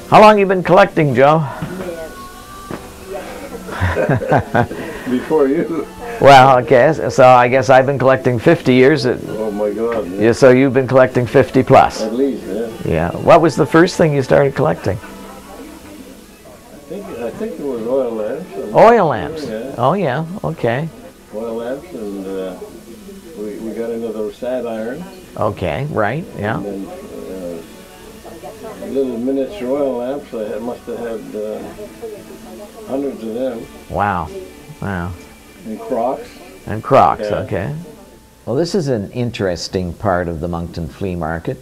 How long have you been collecting, Joe? Before you. Well, okay, so I guess I've been collecting 50 years. Oh my God. Yeah, so you've been collecting 50 plus. At least, yeah. Yeah. What was the first thing you started collecting? I think it was oil lamps. Oil lamps. Yeah. Oh yeah. Okay. Oil lamps, and we got into those sad irons. Okay. Right. Yeah. And then little miniature oil lamps. I must have had hundreds of them. Wow. Wow. And Crocs. And Crocs. Yeah. Okay. Well, this is an interesting part of the Moncton Flea Market.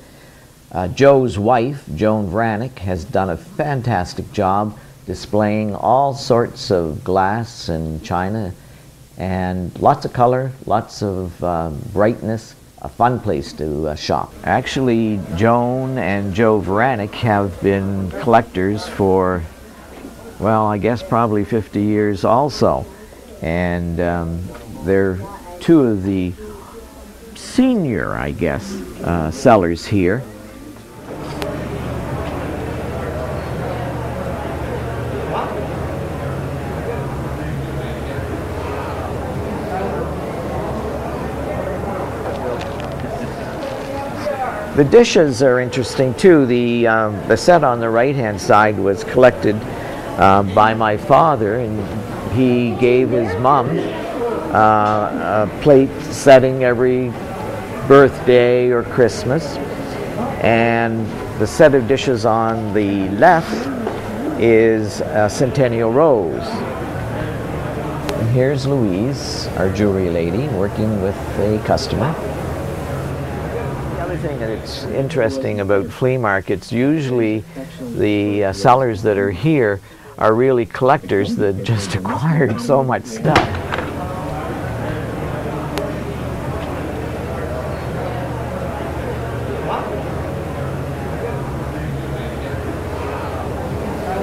Joe's wife, Joan Vranick, has done a fantastic job displaying all sorts of glass and china, and lots of color, lots of brightness, a fun place to shop. Actually, Joan and Joe Vranick have been collectors for, well, I guess probably 50 years also. And they're two of the senior, I guess, sellers here. The dishes are interesting too. The set on the right-hand side was collected by my father, and he gave his mom a plate setting every birthday or Christmas. And the set of dishes on the left is a Centennial Rose. And here's Louise, our jewelry lady, working with a customer. The other thing that's interesting about flea markets, usually the sellers that are here are really collectors that just acquired so much stuff.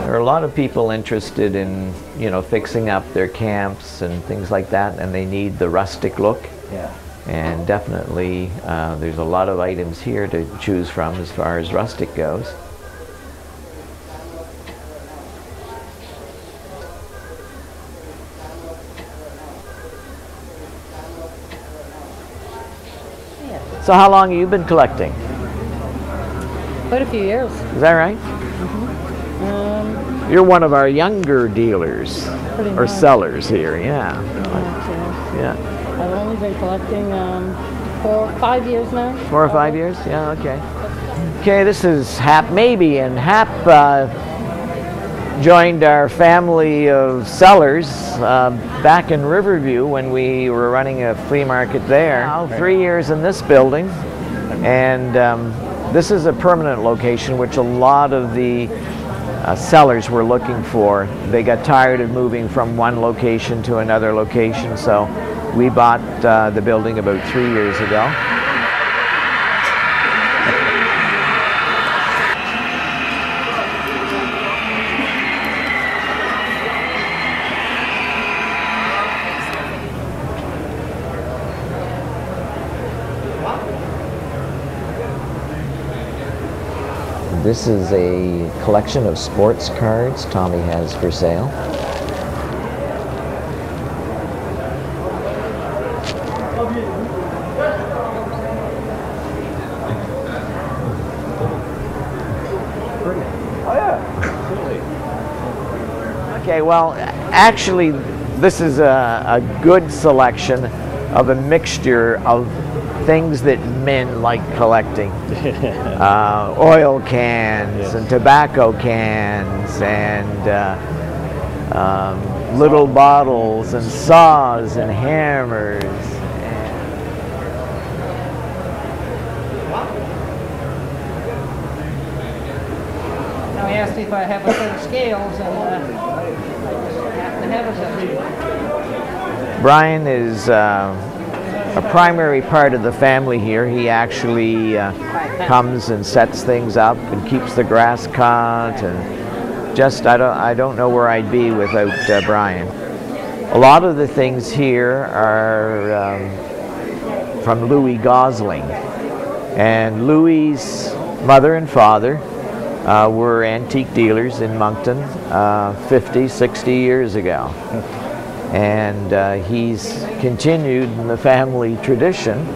There are a lot of people interested in, you know, fixing up their camps and things like that, and they need the rustic look. Yeah. And definitely there's a lot of items here to choose from as far as rustic goes. So how long have you been collecting? Quite a few years. Is that right? You're one of our younger dealers or sellers here, yeah. Yeah. I've only been collecting 4 or 5 years now. 4 or 5 years? Yeah, okay. Okay, this is Hap Maybe, and Hap joined our family of sellers back in Riverview when we were running a flea market there. Now, 3 years in this building, and this is a permanent location, which a lot of the sellers were looking for. They got tired of moving from one location to another location, so we bought the building about 3 years ago. This is a collection of sports cards Tommy has for sale. Okay, well, actually, this is a good selection of a mixture of things that men like collecting. Oil cans and tobacco cans and little bottles and saws and hammers. Now he asked me if I have a set of scales, and I just have to have a set. Brian is a primary part of the family here. He actually comes and sets things up and keeps the grass cut, and just I don't know where I'd be without Brian. A lot of the things here are from Louis Gosling, and Louis's mother and father were antique dealers in Moncton 50, 60 years ago. And he's continued in the family tradition.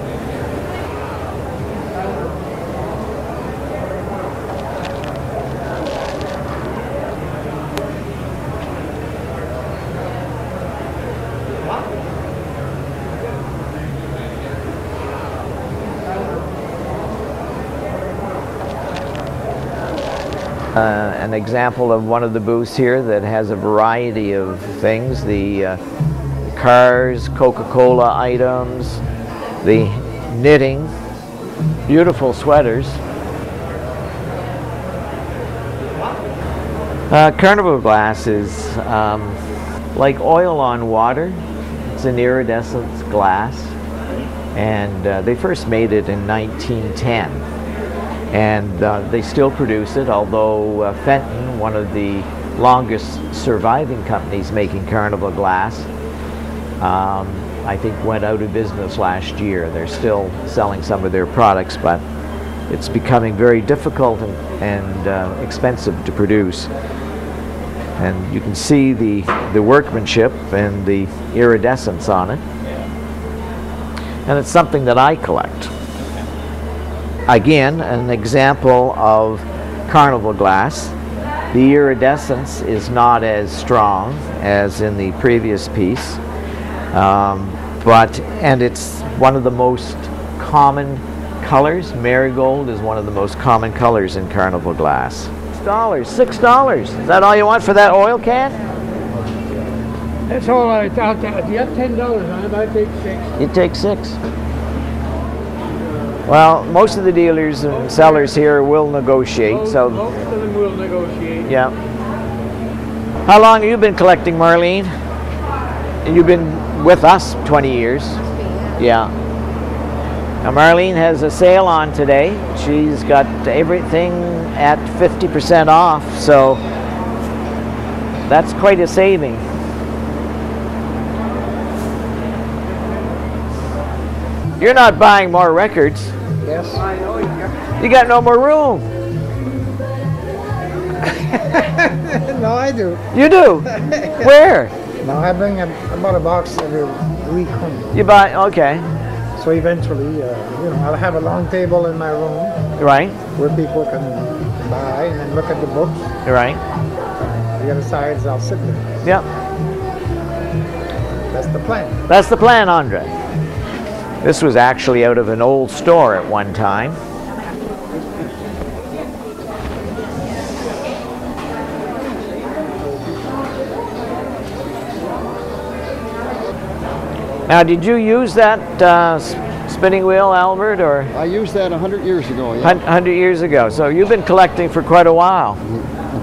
An example of one of the booths here that has a variety of things, the cars, Coca-Cola items, the knitting, beautiful sweaters. Carnival glass is like oil on water. It's an iridescent glass, and they first made it in 1910. And they still produce it, although Fenton, one of the longest surviving companies making Carnival glass, I think went out of business last year. They're still selling some of their products, but it's becoming very difficult and expensive to produce. And you can see the workmanship and the iridescence on it. And it's something that I collect. Again, an example of Carnival glass. The iridescence is not as strong as in the previous piece, and it's one of the most common colors. Marigold is one of the most common colors in Carnival glass. $6. $6. Is that all you want for that oil can? That's all I thought. You have $10 on it, I take 6. You take 6. Well, most of the dealers and sellers here will negotiate. Most of them will negotiate. Yeah. How long have you been collecting, Marlene? You've been with us 20 years. Yeah. Now Marlene has a sale on today. She's got everything at 50% off, so that's quite a saving. You're not buying more records. Yes. I know. You got no more room. No, I do. You do? Where? No, I bring about a box every week home. You buy, okay. So eventually, I'll have a long table in my room. Right. Where people can buy and then look at the books. Right. The other sides, I'll sit there. Yep. That's the plan. That's the plan, Andre. This was actually out of an old store at one time. Now, did you use that spinning wheel, Albert, or? I used that 100 years ago, yeah. 100 years ago. So you've been collecting for quite a while.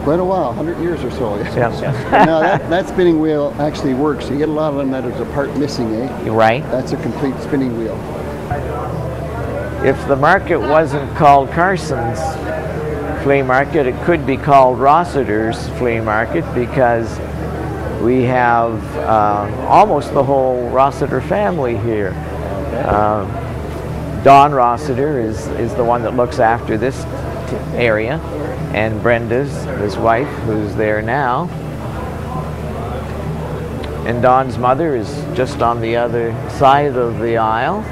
Quite a while, 100 years or so. Yeah. Now that spinning wheel actually works. You get a lot of them that is a part missing, eh? Right. That's a complete spinning wheel. If the market wasn't called Carson's Flea Market, it could be called Rossiter's Flea Market, because we have almost the whole Rossiter family here. Don Rossiter is the one that looks after this area, and Brenda's his wife, who's there now. And Don's mother is just on the other side of the aisle.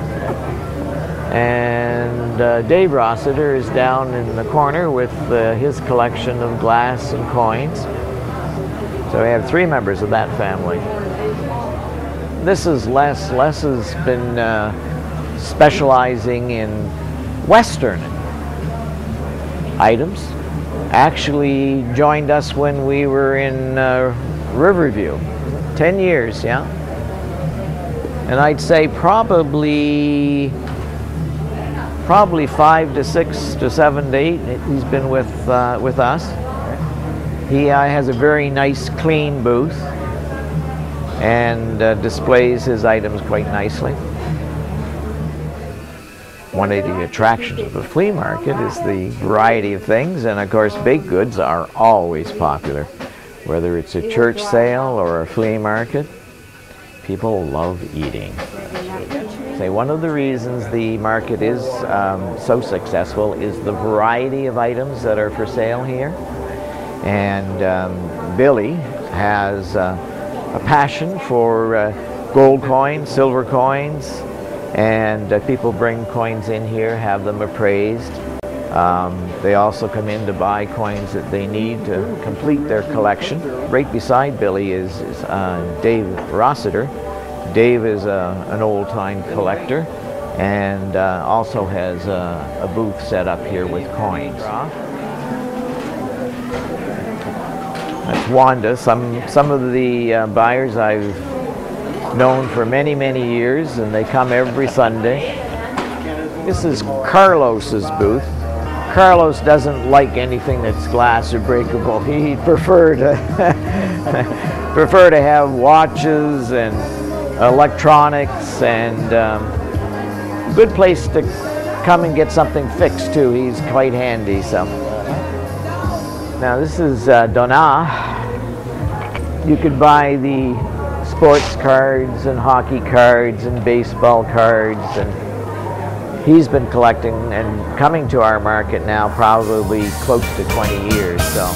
And Dave Rossiter is down in the corner with his collection of glass and coins. So we have 3 members of that family. This is Les. Les has been specializing in Western items. Actually joined us when we were in Riverview. 10 years, yeah. And I'd say probably 5 to 6 to 7 to 8 he's been with us. He has a very nice clean booth and displays his items quite nicely. One of the attractions of the flea market is the variety of things, and of course baked goods are always popular. Whether it's a church sale or a flea market, people love eating. Say one of the reasons the market is so successful is the variety of items that are for sale here. And Billy has a passion for gold coins, silver coins, and people bring coins in here, have them appraised. They also come in to buy coins that they need to complete their collection. Right beside Billy is Dave Rossiter. Dave is an old-time collector and also has a booth set up here with coins. That's Wanda. Some of the buyers I've known for many, many years, and they come every Sunday. This is Carlos's booth. Carlos doesn't like anything that's glass or breakable. He'd prefer to have watches and electronics, and good place to come and get something fixed too. He's quite handy. So now this is Donna. You could buy the sports cards and hockey cards and baseball cards, and he's been collecting and coming to our market now probably close to 20 years. So.